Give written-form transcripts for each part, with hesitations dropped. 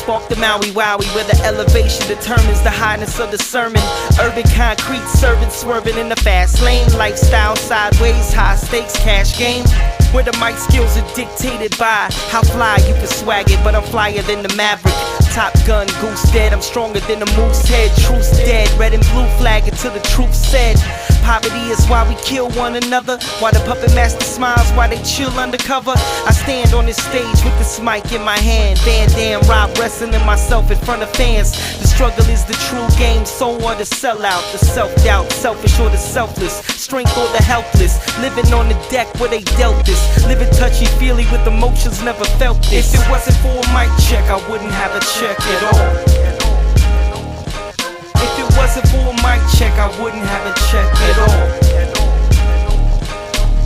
Spark the Maui Wowie, where the elevation determines the highness of the sermon. Urban concrete servant swerving in the fast lane. Lifestyle sideways, high stakes, cash game. Where the mic skills are dictated by how fly you can swag it, but I'm flyer than the Maverick. Top gun, goose dead, I'm stronger than the moose head. Truth's dead, red and blue flag until the truth said. Poverty is why we kill one another, why the puppet master smiles, why they chill undercover. I stand on this stage with this mic in my hand. Van Dam, Rob, wrestling myself in front of fans. The struggle is the true game, so or the sellout. The self-doubt, selfish or the selfless, strength or the helpless. Living on the deck where they dealt this, living touchy-feely with emotions, never felt this. If it wasn't for a mic check, I wouldn't have a check at all. If it wasn't for a mic check, I wouldn't have a check at all.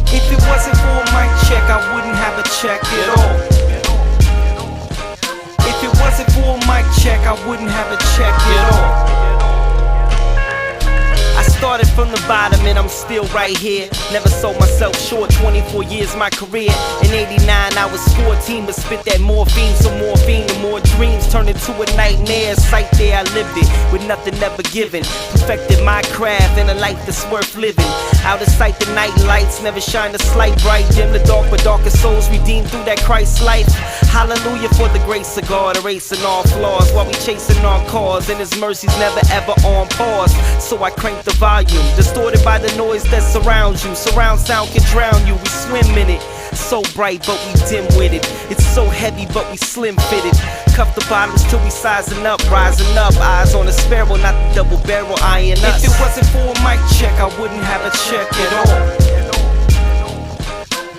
If it wasn't for a mic check, I wouldn't have a check at all. If it wasn't for a mic check, I wouldn't have a check at all. I started from the bottom and I'm still right here. Never sold myself short, 24 years my career. In 89 I was 14, but spit that morphine. So morphine, the more dreams turned into a nightmare. Sight there I lived it, with nothing ever given. Perfected my craft and a life that's worth living. Out of sight the night lights never shine a slight bright. Dim the dark but darker souls redeemed through that Christ life. Hallelujah for the grace of God, erasing all flaws while we chasing our cause. And his mercy's never ever on pause. So I crank the volume, distorted by the noise that surrounds you. Surround sound can drown you, we swim in it. So bright but we dim with it. It's so heavy but we slim fitted. Cuff the bottoms till we sizing up, rising up. Eyes on the sparrow, not the double barrel eyeing us. If it wasn't for a mic check, I wouldn't have a check at all.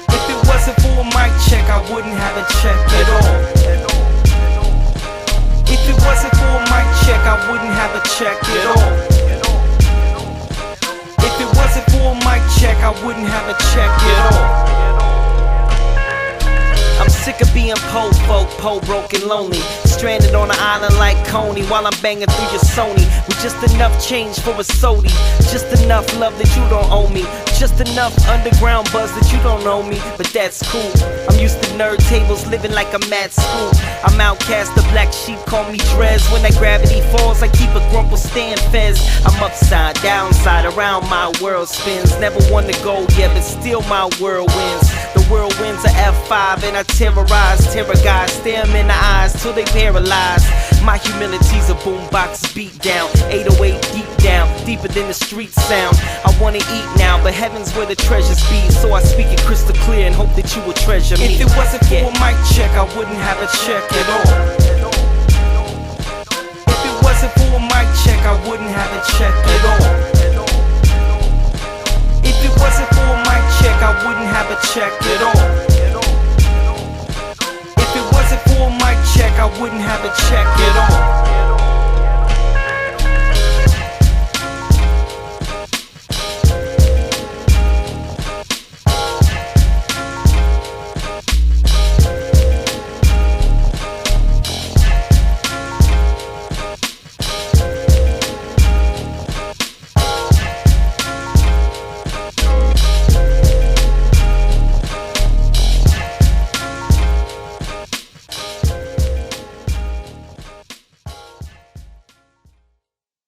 If it wasn't for a mic check, I wouldn't have a check at all. If it wasn't for a mic check, I wouldn't have a check at all. If it wasn't for a mic check, I wouldn't have a check at all. I'm sick of being po broke and lonely, stranded on an island like Coney while I'm banging through your Sony with just enough change for a sody, just enough love that you don't owe me, just enough underground buzz that you don't know me, but that's cool. I'm used to nerd tables, living like I'm at school. I'm outcast, the black sheep call me Drez. When that gravity falls, I keep a grumble stand fez. I'm upside, downside, around my world spins. Never won the gold yet, but still my world wins. The whirlwinds are F5 and I terrorize, terror guys, stare them in the eyes till they paralyze. My humility's a boombox beat down, 808 deep down, deeper than the street sound. I wanna eat now, but heaven's where the treasures be, so I speak it crystal clear and hope that you will treasure me. If it wasn't for a mic check, I wouldn't have a check at all. If it wasn't for a mic check, I wouldn't have a check at all.